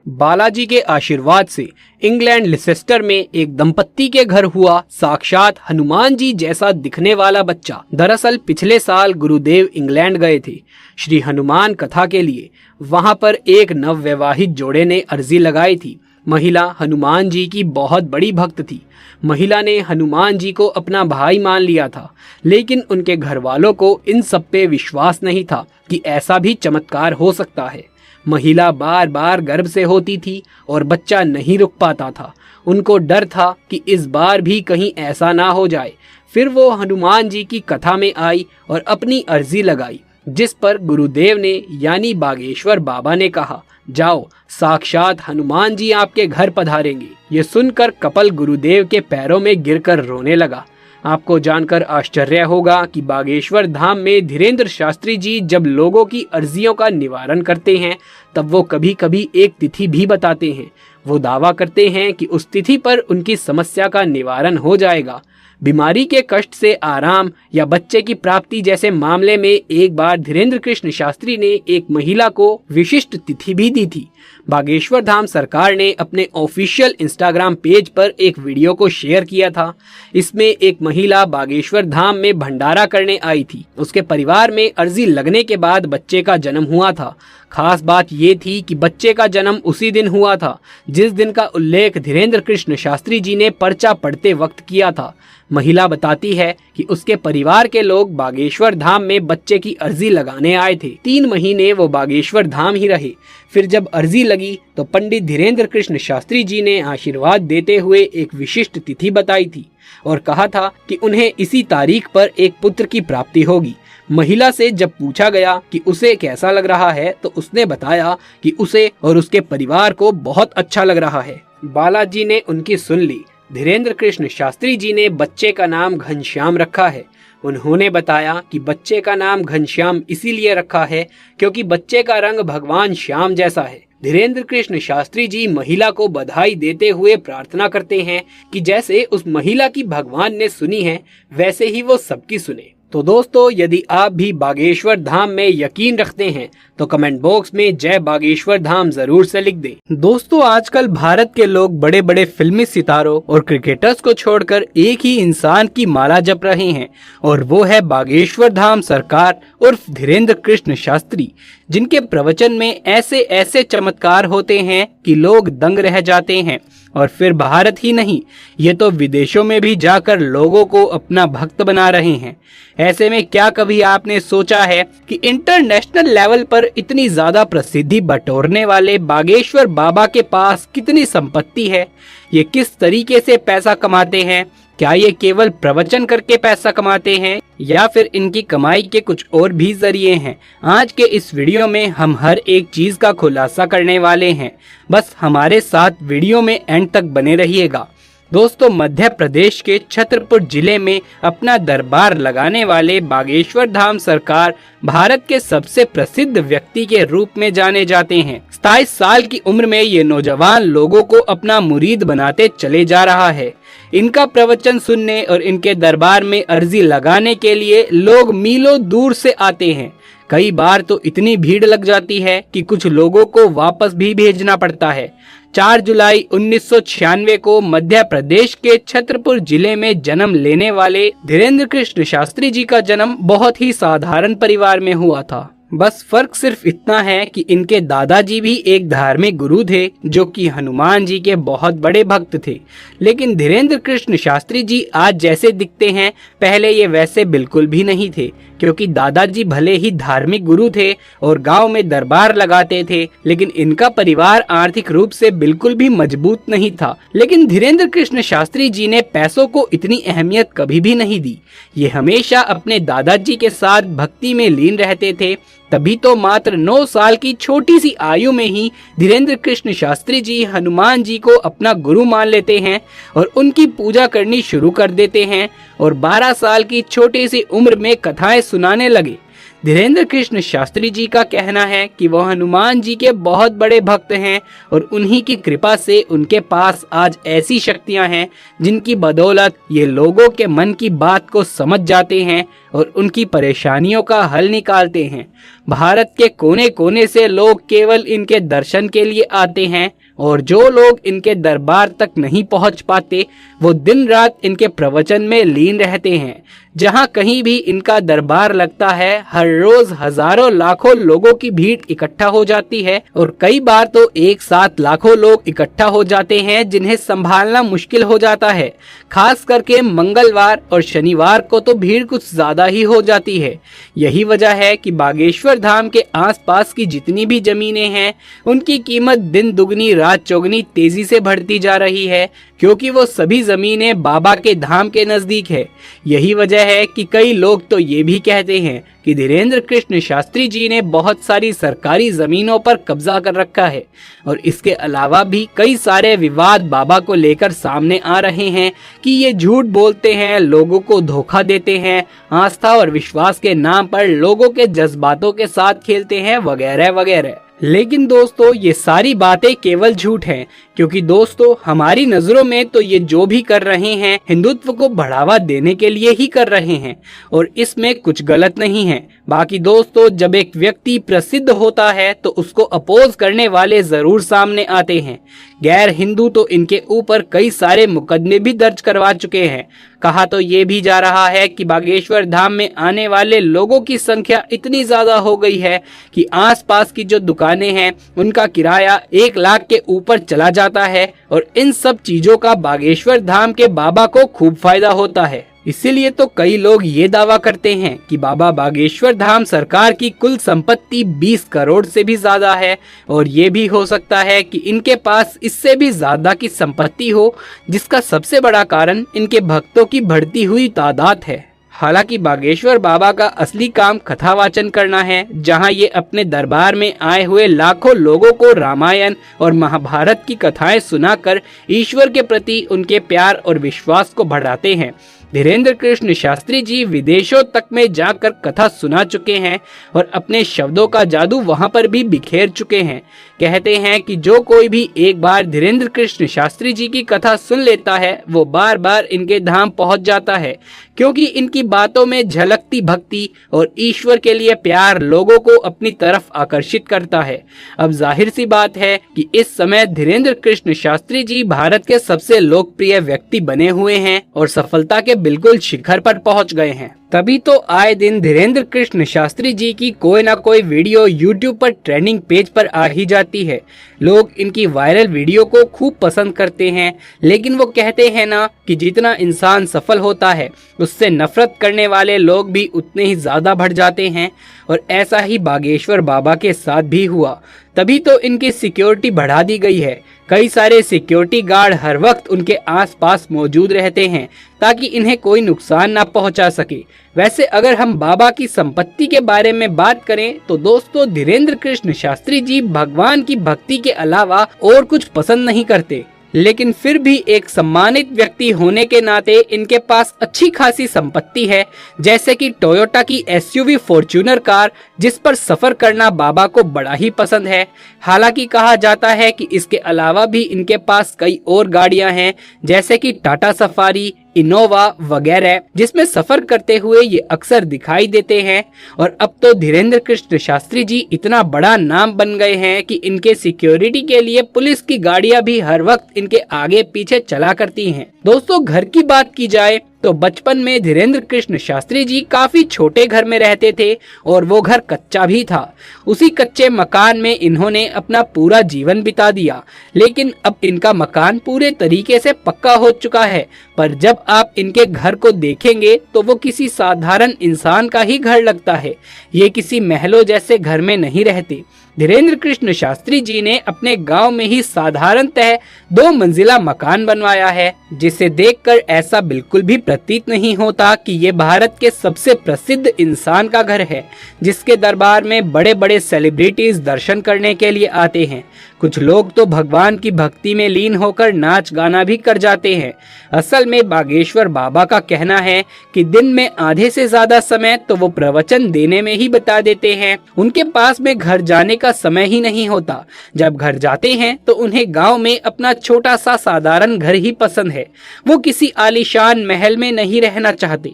बालाजी के आशीर्वाद से इंग्लैंड लिसेस्टर में एक दंपत्ति के घर हुआ साक्षात हनुमान जी जैसा दिखने वाला बच्चा। दरअसल पिछले साल गुरुदेव इंग्लैंड गए थे श्री हनुमान कथा के लिए। वहां पर एक नवविवाहित जोड़े ने अर्जी लगाई थी। महिला हनुमान जी की बहुत बड़ी भक्त थी। महिला ने हनुमान जी को अपना भाई मान लिया था, लेकिन उनके घर वालों को इन सब पे विश्वास नहीं था कि ऐसा भी चमत्कार हो सकता है। महिला बार बार गर्भ से होती थी और बच्चा नहीं रुक पाता था। उनको डर था कि इस बार भी कहीं ऐसा ना हो जाए। फिर वो हनुमान जी की कथा में आई और अपनी अर्जी लगाई, जिस पर गुरुदेव ने यानी बागेश्वर बाबा ने कहा, जाओ, साक्षात हनुमान जी आपके घर पधारेंगे। ये सुनकर कपल गुरुदेव के पैरों में गिरकर रोने लगा। आपको जानकर आश्चर्य होगा कि बागेश्वर धाम में धीरेन्द्र शास्त्री जी जब लोगों की अर्जियों का निवारण करते हैं, तब वो कभी कभी एक तिथि भी बताते हैं। वो दावा करते हैं कि उस तिथि पर उनकी समस्या का निवारण हो जाएगा। बीमारी के कष्ट से आराम या बच्चे की प्राप्ति जैसे मामले में एक बार धीरेन्द्र कृष्ण शास्त्री ने एक महिला को विशिष्ट तिथि भी दी थी। बागेश्वर धाम सरकार ने अपने ऑफिशियल इंस्टाग्राम पेज पर एक वीडियो को शेयर किया था। इसमें एक महिला बागेश्वर धाम में भंडारा करने आई थी। उसके परिवार में अर्जी लगने के बाद बच्चे का जन्म हुआ था। खास बात ये थी कि बच्चे का जन्म उसी दिन हुआ था जिस दिन का उल्लेख धीरेन्द्र कृष्ण शास्त्री जी ने पर्चा पढ़ते वक्त किया था। महिला बताती है कि उसके परिवार के लोग बागेश्वर धाम में बच्चे की अर्जी लगाने आए थे। 3 महीने वो बागेश्वर धाम ही रहे। फिर जब अर्जी लगी तो पंडित धीरेन्द्र कृष्ण शास्त्री जी ने आशीर्वाद देते हुए एक विशिष्ट तिथि बताई थी और कहा था कि उन्हें इसी तारीख पर एक पुत्र की प्राप्ति होगी। महिला से जब पूछा गया कि उसे कैसा लग रहा है, तो उसने बताया कि उसे और उसके परिवार को बहुत अच्छा लग रहा है। बालाजी ने उनकी सुन ली। धीरेन्द्र कृष्ण शास्त्री जी ने बच्चे का नाम घनश्याम रखा है। उन्होंने बताया कि बच्चे का नाम घनश्याम इसीलिए रखा है क्योंकि बच्चे का रंग भगवान श्याम जैसा है। धीरेन्द्र कृष्ण शास्त्री जी महिला को बधाई देते हुए प्रार्थना करते हैं कि जैसे उस महिला की भगवान ने सुनी है, वैसे ही वो सबकी सुने। तो दोस्तों, यदि आप भी बागेश्वर धाम में यकीन रखते हैं तो कमेंट बॉक्स में जय बागेश्वर धाम जरूर से लिख दें। दोस्तों, आजकल भारत के लोग बड़े बड़े फिल्मी सितारों और क्रिकेटर्स को छोड़कर एक ही इंसान की माला जप रहे हैं, और वो है बागेश्वर धाम सरकार उर्फ धीरेन्द्र कृष्ण शास्त्री, जिनके प्रवचन में ऐसे ऐसे चमत्कार होते हैं कि लोग दंग रह जाते हैं। और फिर भारत ही नहीं, ये तो विदेशों में भी जाकर लोगों को अपना भक्त बना रहे हैं। ऐसे में क्या कभी आपने सोचा है कि इंटरनेशनल लेवल पर इतनी ज्यादा प्रसिद्धि बटोरने वाले बागेश्वर बाबा के पास कितनी संपत्ति है? ये किस तरीके से पैसा कमाते हैं? क्या ये केवल प्रवचन करके पैसा कमाते हैं या फिर इनकी कमाई के कुछ और भी जरिए हैं? आज के इस वीडियो में हम हर एक चीज का खुलासा करने वाले हैं। बस हमारे साथ वीडियो में एंड तक बने रहिएगा। दोस्तों, मध्य प्रदेश के छतरपुर जिले में अपना दरबार लगाने वाले बागेश्वर धाम सरकार भारत के सबसे प्रसिद्ध व्यक्ति के रूप में जाने जाते हैं। 27 साल की उम्र में ये नौजवान लोगों को अपना मुरीद बनाते चले जा रहा है। इनका प्रवचन सुनने और इनके दरबार में अर्जी लगाने के लिए लोग मीलों दूर से आते हैं। कई बार तो इतनी भीड़ लग जाती है कि कुछ लोगों को वापस भी भेजना पड़ता है। 4 जुलाई 1996 को मध्य प्रदेश के छतरपुर जिले में जन्म लेने वाले धीरेन्द्र कृष्ण शास्त्री जी का जन्म बहुत ही साधारण परिवार में हुआ था। बस फर्क सिर्फ इतना है कि इनके दादाजी भी एक धार्मिक गुरु थे जो कि हनुमान जी के बहुत बड़े भक्त थे। लेकिन धीरेन्द्र कृष्ण शास्त्री जी आज जैसे दिखते हैं, पहले ये वैसे बिल्कुल भी नहीं थे, क्योंकि दादाजी भले ही धार्मिक गुरु थे और गांव में दरबार लगाते थे, लेकिन इनका परिवार आर्थिक रूप से बिल्कुल भी मजबूत नहीं था। लेकिन धीरेन्द्र कृष्ण शास्त्री जी ने पैसों को इतनी अहमियत कभी भी नहीं दी। ये हमेशा अपने दादाजी के साथ भक्ति में लीन रहते थे। तभी तो मात्र 9 साल की छोटी सी आयु में ही धीरेन्द्र कृष्ण शास्त्री जी हनुमान जी को अपना गुरु मान लेते हैं और उनकी पूजा करनी शुरू कर देते हैं और 12 साल की छोटी सी उम्र में कथाएं सुनाने लगे। धीरेन्द्र कृष्ण शास्त्री जी का कहना है कि वह हनुमान जी के बहुत बड़े भक्त हैं और उन्हीं की कृपा से उनके पास आज ऐसी शक्तियां हैं जिनकी बदौलत ये लोगों के मन की बात को समझ जाते हैं और उनकी परेशानियों का हल निकालते हैं। भारत के कोने कोने से लोग केवल इनके दर्शन के लिए आते हैं और जो लोग इनके दरबार तक नहीं पहुंच पाते वो दिन रात इनके प्रवचन में लीन रहते हैं। जहां कहीं भी इनका दरबार लगता है हर रोज हजारों लाखों लोगों की भीड़ इकट्ठा हो जाती है और कई बार तो एक साथ लाखों लोग इकट्ठा हो जाते हैं जिन्हें संभालना मुश्किल हो जाता है। खास करके मंगलवार और शनिवार को तो भीड़ कुछ ज्यादा ही हो जाती है। यही वजह है कि बागेश्वर धाम के आसपास की जितनी भी जमीनें हैं उनकी कीमत दिन दुगनी रात चौगनी तेजी से बढ़ती जा रही है, क्योंकि वो सभी जमीनें बाबा के धाम के नजदीक है। यही वजह है कि कई लोग तो ये भी कहते हैं कि धीरेन्द्र कृष्ण शास्त्री जी ने बहुत सारी सरकारी जमीनों पर कब्जा कर रखा है और इसके अलावा भी कई सारे विवाद बाबा को लेकर सामने आ रहे हैं कि ये झूठ बोलते हैं, लोगों को धोखा देते हैं, आस्था और विश्वास के नाम पर लोगों के जज्बातों के साथ खेलते हैं वगैरह वगैरह। लेकिन दोस्तों ये सारी बातें केवल झूठ हैं, क्योंकि दोस्तों हमारी नजरों में तो ये जो भी कर रहे हैं हिंदुत्व को बढ़ावा देने के लिए ही कर रहे हैं और इसमें कुछ गलत नहीं है। बाकी दोस्तों जब एक व्यक्ति प्रसिद्ध होता है तो उसको अपोज करने वाले जरूर सामने आते हैं। गैर हिंदू तो इनके ऊपर कई सारे मुकदमे भी दर्ज करवा चुके हैं। कहा तो ये भी जा रहा है कि बागेश्वर धाम में आने वाले लोगों की संख्या इतनी ज्यादा हो गई है कि आसपास की जो दुकानें हैं उनका किराया 1 लाख के ऊपर चला जाता है और इन सब चीजों का बागेश्वर धाम के बाबा को खूब फायदा होता है। इसीलिए तो कई लोग ये दावा करते हैं कि बाबा बागेश्वर धाम सरकार की कुल संपत्ति 20 करोड़ से भी ज्यादा है और ये भी हो सकता है कि इनके पास इससे भी ज्यादा की संपत्ति हो, जिसका सबसे बड़ा कारण इनके भक्तों की बढ़ती हुई तादाद है। हालांकि बागेश्वर बाबा का असली काम कथावाचन करना है, जहां ये अपने दरबार में आए हुए लाखों लोगों को रामायण और महाभारत की कथाएं सुनाकर ईश्वर के प्रति उनके प्यार और विश्वास को बढ़ाते हैं। धीरेन्द्र कृष्ण शास्त्री जी विदेशों तक में जाकर कथा सुना चुके हैं और अपने शब्दों का जादू वहां पर भी बिखेर चुके हैं। कहते हैं कि जो कोई भी एक बार धीरेन्द्र कृष्ण शास्त्री जी की कथा सुन लेता है वो बार बार इनके धाम पहुंच जाता है, क्योंकि इनकी बातों में झलकती भक्ति और ईश्वर के लिए प्यार लोगों को अपनी तरफ आकर्षित करता है। अब जाहिर सी बात है कि इस समय धीरेन्द्र कृष्ण शास्त्री जी भारत के सबसे लोकप्रिय व्यक्ति बने हुए हैं और सफलता के बिल्कुल शिखर पर पहुंच गए हैं। तभी तो आए दिन धीरेन्द्र कृष्ण शास्त्री जी की कोई ना कोई वीडियो YouTube पर ट्रेंडिंग पेज पर आ ही जाती है। लोग इनकी वायरल वीडियो को खूब पसंद करते हैं, लेकिन वो कहते हैं ना कि जितना इंसान सफल होता है उससे नफरत करने वाले लोग भी उतने ही ज्यादा बढ़ जाते हैं और ऐसा ही बागेश्वर बाबा के साथ भी हुआ। तभी तो इनकी सिक्योरिटी बढ़ा दी गई है। कई सारे सिक्योरिटी गार्ड हर वक्त उनके आसपास मौजूद रहते हैं ताकि इन्हें कोई नुकसान ना पहुंचा सके। वैसे अगर हम बाबा की संपत्ति के बारे में बात करें तो दोस्तों धीरेन्द्र कृष्ण शास्त्री जी भगवान की भक्ति के अलावा और कुछ पसंद नहीं करते, लेकिन फिर भी एक सम्मानित व्यक्ति होने के नाते इनके पास अच्छी खासी संपत्ति है, जैसे कि टोयोटा की SUV फॉर्च्यूनर कार, जिस पर सफर करना बाबा को बड़ा ही पसंद है। हालांकि कहा जाता है कि इसके अलावा भी इनके पास कई और गाड़ियां हैं, जैसे कि टाटा सफारी, इनोवा वगैरह, जिसमें सफर करते हुए ये अक्सर दिखाई देते हैं। और अब तो धीरेन्द्र कृष्ण शास्त्री जी इतना बड़ा नाम बन गए हैं कि इनके सिक्योरिटी के लिए पुलिस की गाड़ियां भी हर वक्त इनके आगे पीछे चला करती हैं। दोस्तों घर की बात की जाए तो बचपन में धीरेन्द्र कृष्ण शास्त्री जी काफी छोटे घर में रहते थे और वो घर कच्चा भी था। उसी कच्चे मकान में इन्होंने अपना पूरा जीवन बिता दिया, लेकिन अब इनका मकान पूरे तरीके से पक्का हो चुका है। पर जब आप इनके घर को देखेंगे तो वो किसी साधारण इंसान का ही घर लगता है। ये किसी महलों जैसे घर में नहीं रहते। धीरेन्द्र कृष्ण शास्त्री जी ने अपने गांव में ही साधारणतः 2 मंजिला मकान बनवाया है, जिसे देखकर ऐसा बिल्कुल भी प्रतीत नहीं होता कि ये भारत के सबसे प्रसिद्ध इंसान का घर है, जिसके दरबार में बड़े बड़े सेलिब्रिटीज दर्शन करने के लिए आते हैं। कुछ लोग तो भगवान की भक्ति में लीन होकर नाच गाना भी कर जाते हैं। असल में बागेश्वर बाबा का कहना है कि दिन में आधे से ज्यादा समय तो वो प्रवचन देने में ही बिता देते हैं। उनके पास में घर जाने का समय ही नहीं होता। जब घर जाते हैं तो उन्हें गांव में अपना छोटा सा साधारण घर ही पसंद है। वो किसी आलीशान महल में नहीं रहना चाहते।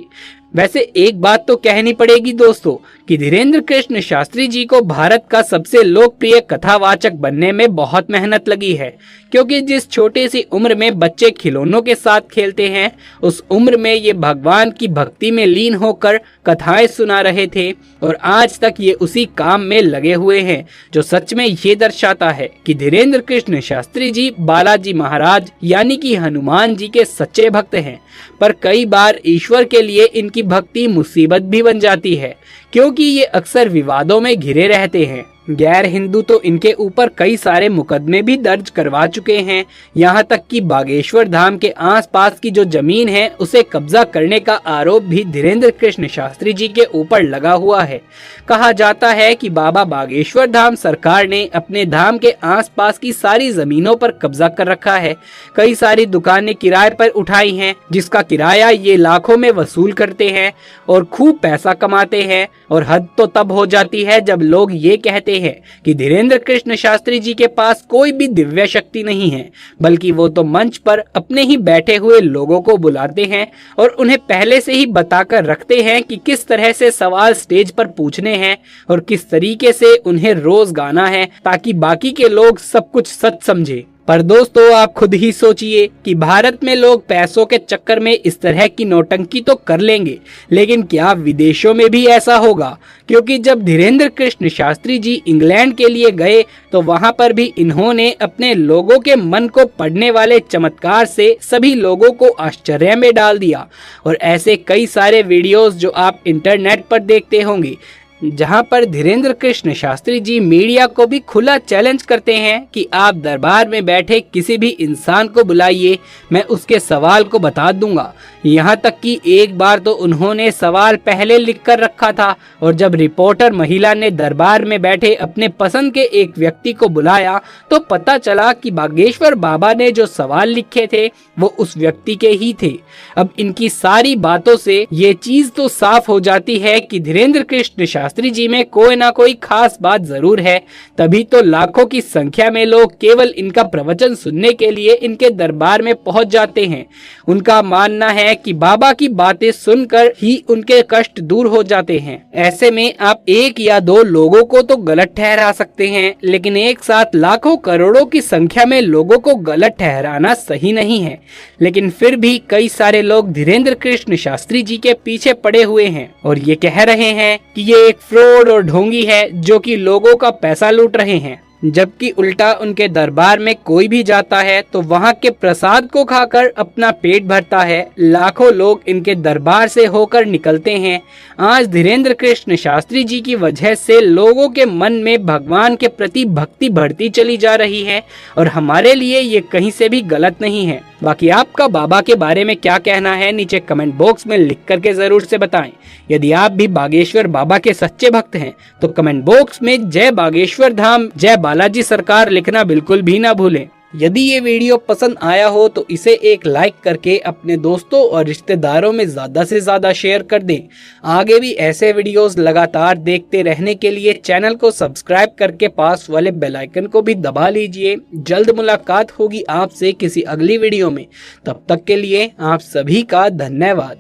वैसे एक बात तो कहनी पड़ेगी दोस्तों कि धीरेन्द्र कृष्ण शास्त्री जी को भारत का सबसे लोकप्रिय कथावाचक बनने में बहुत मेहनत लगी है, क्योंकि जिस छोटी सी उम्र में बच्चे खिलौनों के साथ खेलते हैं, उस उम्र में ये भगवान की भक्ति में लीन होकर कथाएं सुना रहे थे और आज तक ये उसी काम में लगे हुए हैं, जो सच में ये दर्शाता है कि धीरेन्द्र कृष्ण शास्त्री जी बालाजी महाराज यानी कि हनुमान जी के सच्चे भक्त हैं। पर कई बार ईश्वर के लिए इनकी भक्ति मुसीबत भी बन जाती है, क्योंकि ये अक्सर विवादों में घिरे रहते हैं। गैर हिंदू तो इनके ऊपर कई सारे मुकदमे भी दर्ज करवा चुके हैं। यहाँ तक कि बागेश्वर धाम के आसपास की जो जमीन है उसे कब्जा करने का आरोप भी धीरेन्द्र कृष्ण शास्त्री जी के ऊपर लगा हुआ है। कहा जाता है कि बाबा बागेश्वर धाम सरकार ने अपने धाम के आसपास की सारी जमीनों पर कब्जा कर रखा है। कई सारी दुकानें किराए पर उठाई हैं, जिसका किराया ये लाखों में वसूल करते हैं और खूब पैसा कमाते हैं। और हद तो तब हो जाती है जब लोग ये कहते हैं कि धीरेन्द्र कृष्ण शास्त्री जी के पास कोई भी दिव्य शक्ति नहीं है, बल्कि वो तो मंच पर अपने ही बैठे हुए लोगों को बुलाते हैं और उन्हें पहले से ही बताकर रखते हैं कि किस तरह से सवाल स्टेज पर पूछने हैं और किस तरीके से उन्हें रोज गाना है, ताकि बाकी के लोग सब कुछ सच समझे। पर दोस्तों आप खुद ही सोचिए कि भारत में लोग पैसों के चक्कर में इस तरह की नौटंकी तो कर लेंगे, लेकिन क्या विदेशों में भी ऐसा होगा? क्योंकि जब धीरेन्द्र कृष्ण शास्त्री जी इंग्लैंड के लिए गए तो वहां पर भी इन्होंने अपने लोगों के मन को पढ़ने वाले चमत्कार से सभी लोगों को आश्चर्य में डाल दिया। और ऐसे कई सारे वीडियोस जो आप इंटरनेट पर देखते होंगे, जहां पर धीरेन्द्र कृष्ण शास्त्री जी मीडिया को भी खुला चैलेंज करते हैं कि आप दरबार में बैठे किसी भी इंसान को बुलाइए, मैं उसके सवाल को बता दूंगा। यहाँ तक कि एक बार तो उन्होंने सवाल पहले लिख कर रखा था और जब रिपोर्टर महिला ने दरबार में बैठे अपने पसंद के एक व्यक्ति को बुलाया तो पता चला कि बागेश्वर बाबा ने जो सवाल लिखे थे वो उस व्यक्ति के ही थे। अब इनकी सारी बातों से ये चीज तो साफ हो जाती है कि धीरेन्द्र कृष्ण शास्त्री जी में कोई ना कोई खास बात जरूर है, तभी तो लाखों की संख्या में लोग केवल इनका प्रवचन सुनने के लिए इनके दरबार में पहुंच जाते हैं। उनका मानना है कि बाबा की बातें सुनकर ही उनके कष्ट दूर हो जाते हैं। ऐसे में आप एक या दो लोगों को तो गलत ठहरा सकते हैं, लेकिन एक साथ लाखों करोड़ों की संख्या में लोगों को गलत ठहराना सही नहीं है। लेकिन फिर भी कई सारे लोग धीरेन्द्र कृष्ण शास्त्री जी के पीछे पड़े हुए हैं और ये कह रहे हैं कि ये एक फ्रॉड और ढोंगी है जो कि लोगों का पैसा लूट रहे हैं, जबकि उल्टा उनके दरबार में कोई भी जाता है तो वहाँ के प्रसाद को खाकर अपना पेट भरता है। लाखों लोग इनके दरबार से होकर निकलते हैं। आज धीरेन्द्र कृष्ण शास्त्री जी की वजह से लोगों के मन में भगवान के प्रति भक्ति बढ़ती चली जा रही है और हमारे लिए ये कहीं से भी गलत नहीं है। बाकी आपका बाबा के बारे में क्या कहना है, नीचे कमेंट बॉक्स में लिख करके जरूर से बताएं। यदि आप भी बागेश्वर बाबा के सच्चे भक्त हैं तो कमेंट बॉक्स में जय बागेश्वर धाम, जय बालाजी सरकार लिखना बिल्कुल भी ना भूलें। यदि ये वीडियो पसंद आया हो तो इसे एक लाइक करके अपने दोस्तों और रिश्तेदारों में ज्यादा से ज्यादा शेयर कर दें। आगे भी ऐसे वीडियोस लगातार देखते रहने के लिए चैनल को सब्सक्राइब करके पास वाले बेल आइकन को भी दबा लीजिए। जल्द मुलाकात होगी आपसे किसी अगली वीडियो में। तब तक के लिए आप सभी का धन्यवाद।